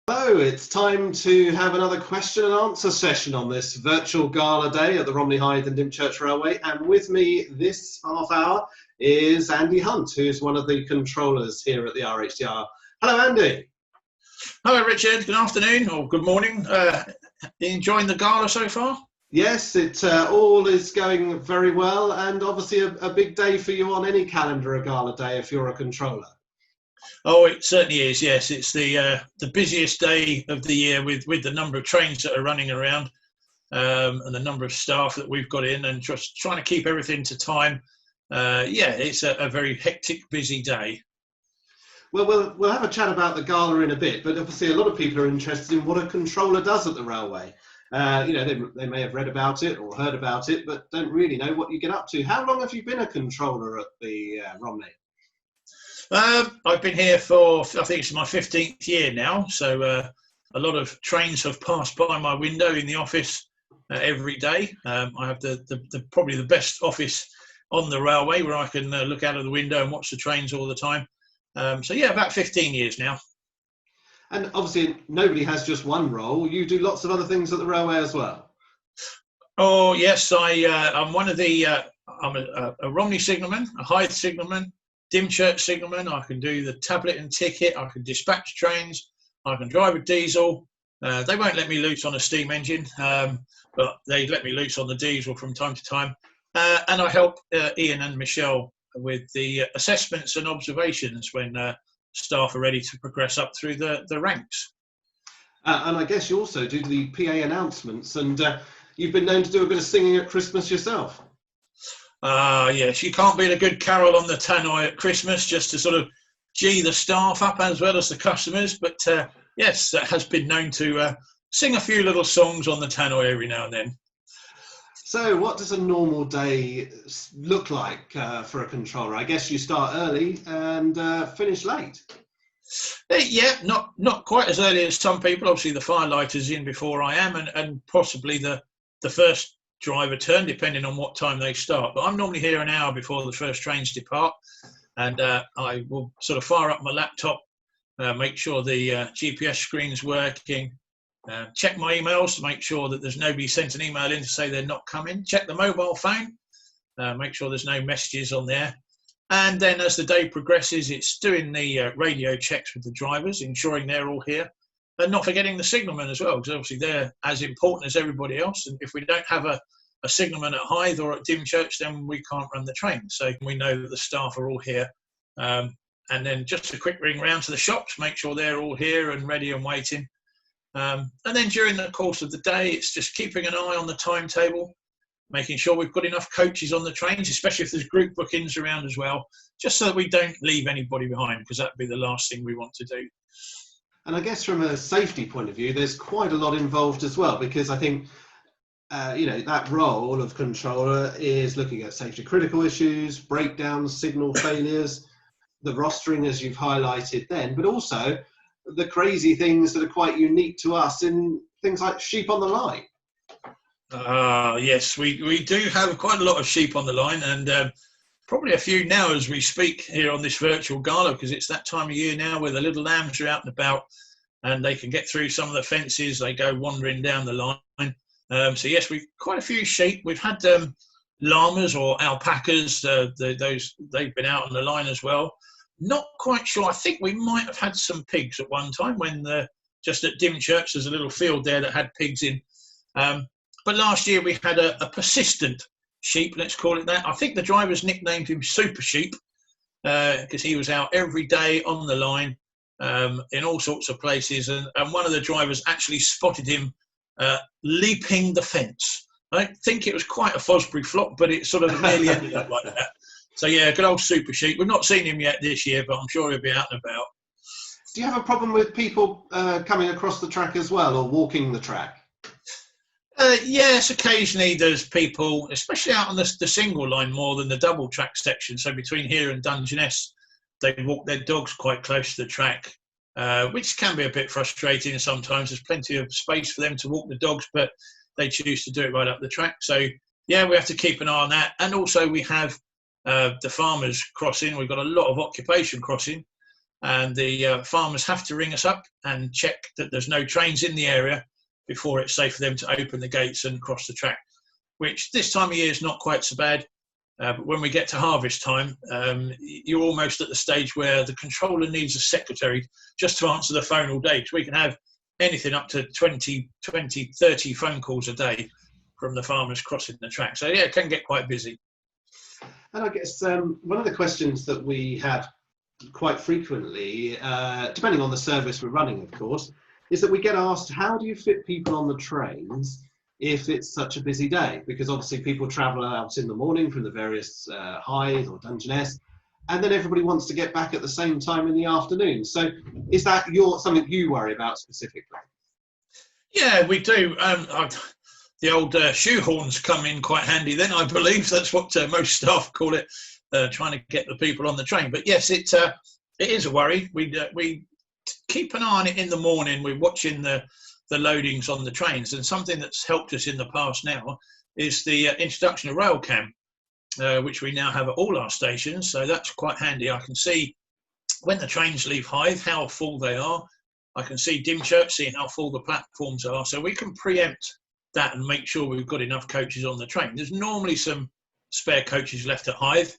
Hello, it's time to have another question and answer session on this virtual gala day at the Romney Hythe and Dymchurch Railway. And with me this half hour is Andy Hunt, who's one of the controllers here at the RHDR. Hello, Andy. Hello, Richard. Good afternoon or good morning. Enjoying the gala so far? Yes, it all is going very well, and obviously a big day for you on any calendar, a gala day, if you're a controller. Oh, it certainly is. Yes, it's the busiest day of the year with the number of trains that are running around and the number of staff that we've got in, and just trying to keep everything to time. Yeah, it's a very hectic, busy day. Well, we'll have a chat about the gala in a bit, but obviously a lot of people are interested in what a controller does at the railway. They may have read about it or heard about it, but don't really know what you get up to. How long have you been a controller at the Romney? I've been here for, I think it's my 15th year now, so a lot of trains have passed by my window in the office every day. I have probably the best office on the railway where I can look out of the window and watch the trains all the time. So yeah, about 15 years now. And obviously nobody has just one role. You do lots of other things at the railway as well. Oh yes, I'm one of the, I'm a Romney signalman, a Hythe signalman, Dymchurch signalman. I can do the tablet and ticket. I can dispatch trains. I can drive a diesel. They won't let me loose on a steam engine, but they let me loose on the diesel from time to time. And I help Ian and Michelle with the assessments and observations when staff are ready to progress up through the ranks. And I guess you also do the PA announcements, and you've been known to do a bit of singing at Christmas yourself. Yes, you can't beat a good carol on the tannoy at Christmas, just to sort of gee the staff up as well as the customers. But yes, that has been known to sing a few little songs on the tannoy every now and then. So what does a normal day look like for a controller? I guess you start early and finish late. Yeah, not quite as early as some people. Obviously, the firelighters in before I am, and possibly the first driver turn, depending on what time they start. But I'm normally here an hour before the first trains depart, and I will sort of fire up my laptop, make sure the GPS screen's working, check my emails to make sure that there's nobody sent an email in to say they're not coming, check the mobile phone, make sure there's no messages on there. And then as the day progresses, it's doing the radio checks with the drivers, ensuring they're all here, and not forgetting the signalmen as well, because obviously they're as important as everybody else. And if we don't have a signalman at Hythe or at Dymchurch, then we can't run the train. So we know that the staff are all here. And then just a quick ring round to the shops, make sure they're all here and ready and waiting. And then during the course of the day, it's just keeping an eye on the timetable, making sure we've got enough coaches on the trains, especially if there's group bookings around as well, just so that we don't leave anybody behind, because that'd be the last thing we want to do. And I guess from a safety point of view, there's quite a lot involved as well, because I think, that role of controller is looking at safety critical issues, breakdowns, signal failures, the rostering, as you've highlighted then, but also the crazy things that are quite unique to us in things like sheep on the line. Yes, we do have quite a lot of sheep on the line, and probably a few now as we speak here on this virtual gala, because it's that time of year now where the little lambs are out and about and they can get through some of the fences. They go wandering down the line. So yes, we've quite a few sheep. We've had llamas or alpacas. They've been out on the line as well. Not quite sure. I think we might have had some pigs at one time when just at Dymchurch there's a little field there that had pigs in. But last year we had a persistent sheep, let's call it that. I think the drivers nicknamed him Super Sheep because he was out every day on the line in all sorts of places. And one of the drivers actually spotted him leaping the fence. I think it was quite a Fosbury flop, but it sort of nearly ended up like that. So yeah, good old Super Sheep. We've not seen him yet this year, but I'm sure he'll be out and about. Do you have a problem with people coming across the track as well, or walking the track? Yes, occasionally there's people, especially out on the single line more than the double track section. So between here and Dungeness, they walk their dogs quite close to the track, which can be a bit frustrating sometimes. There's plenty of space for them to walk the dogs, but they choose to do it right up the track. So yeah, we have to keep an eye on that. And also we have the farmers crossing. We've got a lot of occupation crossing. and the farmers have to ring us up and check that there's no trains in the area before it's safe for them to open the gates and cross the track, which this time of year is not quite so bad. But when we get to harvest time, you're almost at the stage where the controller needs a secretary just to answer the phone all day, because we can have anything up to 20, 30 phone calls a day from the farmers crossing the track. So yeah, it can get quite busy. And I guess one of the questions that we have quite frequently, depending on the service we're running, of course, is that we get asked, how do you fit people on the trains if it's such a busy day? Because obviously people travel out in the morning from the various Hythe or Dungeness, and then everybody wants to get back at the same time in the afternoon. So is that something you worry about specifically? Yeah, we do. The old shoehorns come in quite handy then, I believe. That's what most staff call it, trying to get the people on the train. But yes, it is a worry. We keep an eye on it in the morning. We're watching the loadings on the trains, and something that's helped us in the past now is the introduction of Railcam, which we now have at all our stations. So that's quite handy. I can see when the trains leave Hythe how full they are. I can see Dymchurch, seeing how full the platforms are, so we can preempt that and make sure we've got enough coaches on the train. There's normally some spare coaches left at Hythe,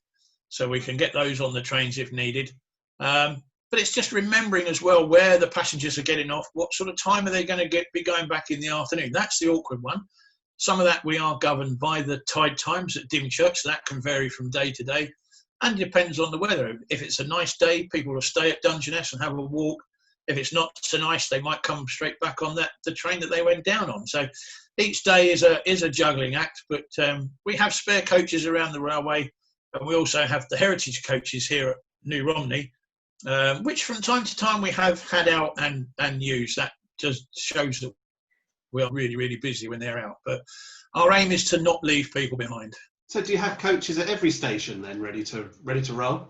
so we can get those on the trains if needed. But it's just remembering as well where the passengers are getting off, what sort of time are they going to be going back in the afternoon. That's the awkward one. Some of that we are governed by the tide times at Dymchurch, so that can vary from day to day, and depends on the weather. If it's a nice day, people will stay at Dungeness and have a walk. If it's not so nice, they might come straight back on the train that they went down on. So each day is a juggling act, but we have spare coaches around the railway, and we also have the heritage coaches here at New Romney, which from time to time we have had out and used. That just shows that we are really, really busy when they're out. But our aim is to not leave people behind. So do you have coaches at every station then ready to roll?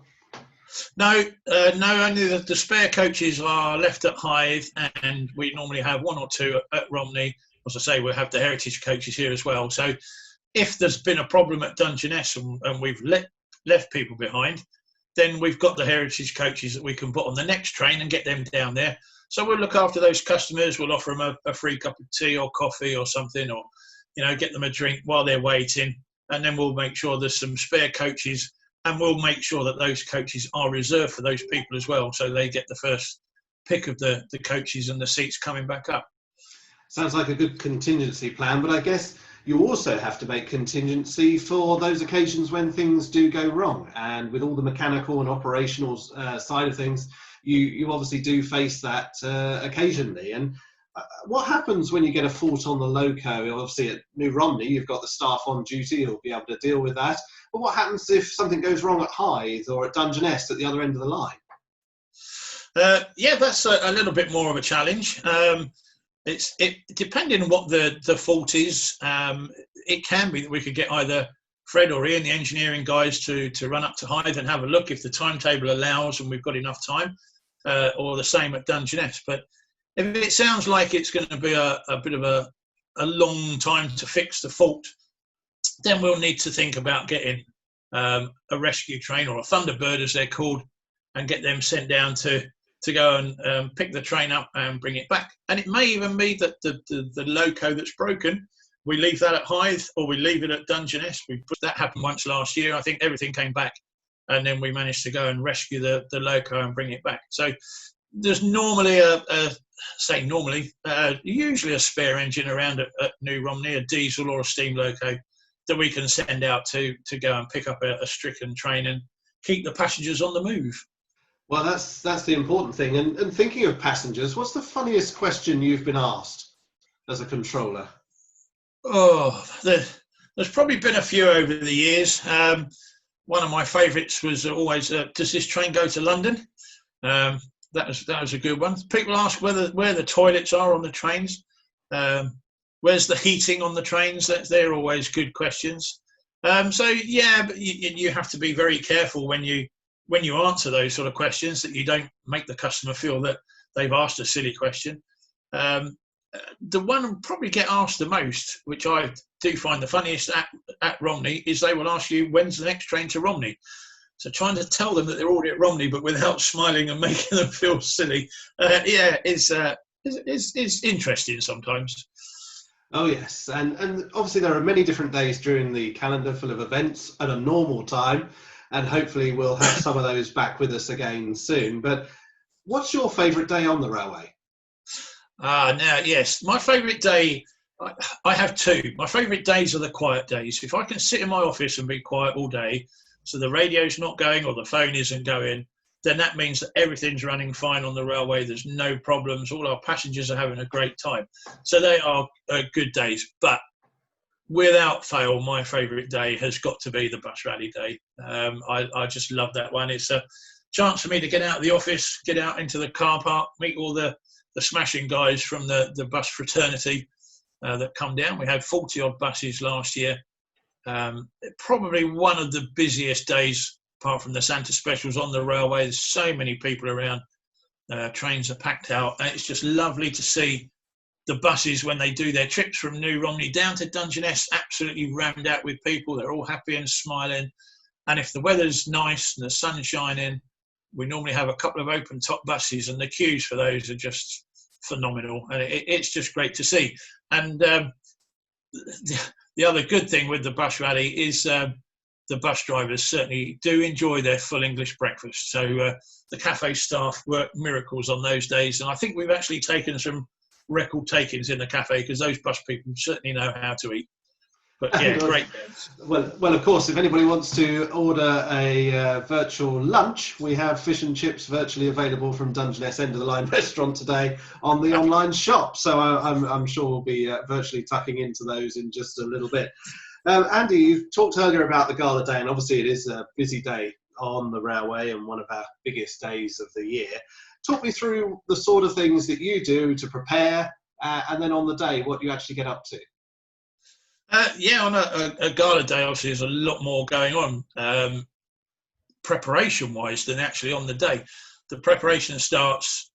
No, only the spare coaches are left at Hythe, and we normally have one or two at Romney. As I say, we'll have the heritage coaches here as well. So if there's been a problem at Dungeness and we've left people behind, then we've got the heritage coaches that we can put on the next train and get them down there. So we'll look after those customers. We'll offer them a free cup of tea or coffee or something, or get them a drink while they're waiting. And then we'll make sure there's some spare coaches, and we'll make sure that those coaches are reserved for those people as well, so they get the first pick of the coaches and the seats coming back up. Sounds like a good contingency plan, but I guess you also have to make contingency for those occasions when things do go wrong. And with all the mechanical and operational side of things, you obviously do face that occasionally. And what happens when you get a fault on the loco? Obviously at New Romney, you've got the staff on duty who'll be able to deal with that. But what happens if something goes wrong at Hythe or at Dungeness at the other end of the line? Yeah, that's a little bit more of a challenge. It depending on what the fault is, it can be that we could get either Fred or Ian, the engineering guys, to run up to Hythe and have a look if the timetable allows and we've got enough time, or the same at Dungeness. But if it sounds like it's going to be a bit of a long time to fix the fault, then we'll need to think about getting a rescue train, or a Thunderbird as they're called, and get them sent down to go and pick the train up and bring it back. And it may even be that the loco that's broken, we leave that at Hythe or we leave it at Dungeness. That happened once last year. I think everything came back, and then we managed to go and rescue the loco and bring it back. So there's normally usually a spare engine around at New Romney, a diesel or a steam loco, that we can send out to go and pick up a stricken train and keep the passengers on the move. Well, that's the important thing. And thinking of passengers, what's the funniest question you've been asked as a controller? Oh, there's probably been a few over the years. One of my favourites was always, does this train go to London? That was a good one. People ask where the toilets are on the trains. Where's the heating on the trains? They're always good questions. So yeah, but you have to be very careful when you answer those sort of questions, that you don't make the customer feel that they've asked a silly question. The one who probably get asked the most, which I do find the funniest at Romney, is they will ask you, when's the next train to Romney? So trying to tell them that they're already at Romney, but without smiling and making them feel silly, is interesting sometimes. Oh yes, and obviously there are many different days during the calendar full of events at a normal time, and hopefully we'll have some of those back with us again soon. But what's your favourite day on the railway? Now, yes, my favourite day, I have two. My favourite days are the quiet days. If I can sit in my office and be quiet all day, so the radio's not going or the phone isn't going, then that means that everything's running fine on the railway. There's no problems. All our passengers are having a great time. So they are good days. But without fail, my favourite day has got to be the bus rally day. I just love that one. It's a chance for me to get out of the office, get out into the car park, meet all the smashing guys from the bus fraternity that come down. We had 40 odd buses last year. Probably one of the busiest days, apart from the Santa specials on the railway. There's so many people around. Trains are packed out. And it's just lovely to see the buses when they do their trips from New Romney down to Dungeness, absolutely rammed out with people. They're all happy and smiling. And if the weather's nice and the sun's shining, we normally have a couple of open top buses, and the queues for those are just phenomenal. And it's just great to see. And the other good thing with the bus rally is the bus drivers certainly do enjoy their full English breakfast. So the cafe staff work miracles on those days. And I think we've actually taken some record takings in the cafe, because those bus people certainly know how to eat. But yeah, great. Well, of course, if anybody wants to order a virtual lunch, we have fish and chips virtually available from Dungeness End of the Line restaurant today on the online shop. So I'm sure we'll be virtually tucking into those in just a little bit. Andy, you've talked earlier about the Gala day, and obviously it is a busy day on the railway and one of our biggest days of the year. Talk me through the sort of things that you do to prepare, and then on the day, what you actually get up to. On a Gala day, obviously, there's a lot more going on preparation-wise than actually on the day. The preparation starts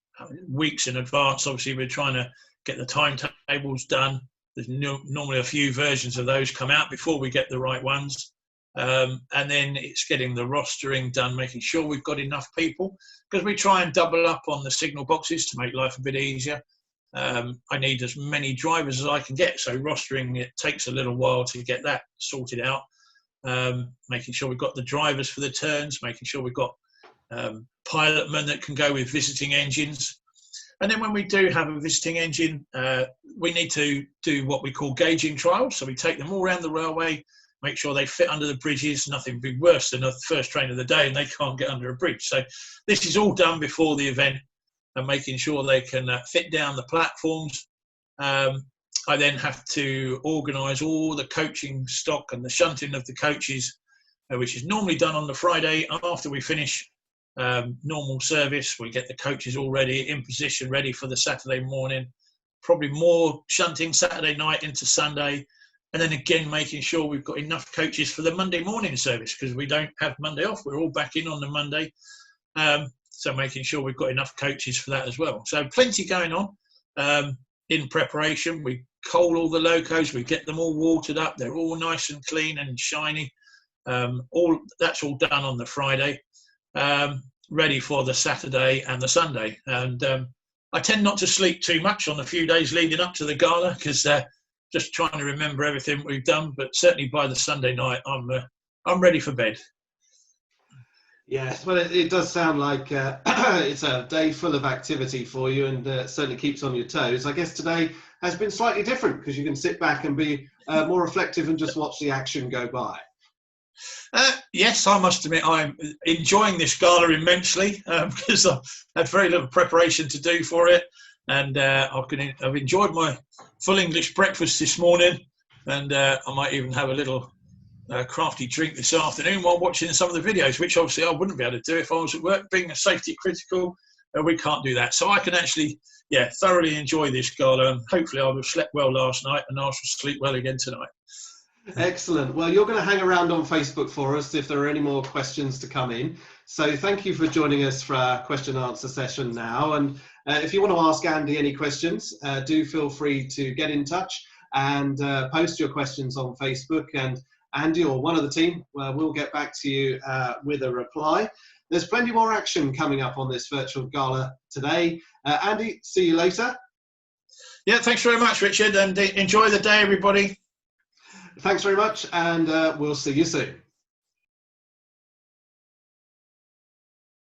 weeks in advance. Obviously, we're trying to get the timetables done. There's normally a few versions of those come out before we get the right ones. And then it's getting the rostering done, making sure we've got enough people, because we try and double up on the signal boxes to make life a bit easier. I need as many drivers as I can get, so rostering, it takes a little while to get that sorted out. Making sure we've got the drivers for the turns, making sure we've got pilotmen that can go with visiting engines. And then when we do have a visiting engine, we need to do what we call gauging trials. So we take them all around the railway, make sure they fit under the bridges. Nothing would be worse than a first train of the day and they can't get under a bridge. So this is all done before the event, and making sure they can fit down the platforms. I then have to organise all the coaching stock and the shunting of the coaches, which is normally done on the Friday after we finish normal service. We get the coaches all ready, in position, ready for the Saturday morning. Probably more shunting Saturday night into Sunday. And then again, making sure we've got enough coaches for the Monday morning service, because we don't have Monday off. We're all back in on the Monday. So making sure we've got enough coaches for that as well. So plenty going on in preparation. We coal all the locos. We get them all watered up. They're all nice and clean and shiny. That's all done on the Friday, ready for the Saturday and the Sunday. And I tend not to sleep too much on the few days leading up to the Gala, because just trying to remember everything we've done. But certainly by the Sunday night, I'm ready for bed. Yes, well, it does sound like it's a day full of activity for you, and certainly keeps on your toes. I guess today has been slightly different, because you can sit back and be more reflective and just watch the action go by. Yes, I must admit I'm enjoying this Gala immensely, because I've had very little preparation to do for it, and I've enjoyed my full English breakfast this morning, and I might even have a little crafty drink this afternoon while watching some of the videos, which obviously I wouldn't be able to do if I was at work. Being a safety critical, we can't do that. So I can actually, thoroughly enjoy this Gala, and hopefully I will have slept well last night, and I shall sleep well again tonight. Excellent. Well, you're going to hang around on Facebook for us if there are any more questions to come in. So thank you for joining us for our question and answer session now. And if you want to ask Andy any questions, do feel free to get in touch and post your questions on Facebook. And Andy or one of the team will get back to you with a reply. There's plenty more action coming up on this virtual gala today. Andy, see you later. Yeah, thanks very much, Richard, and enjoy the day, everybody. Thanks very much, and we'll see you soon.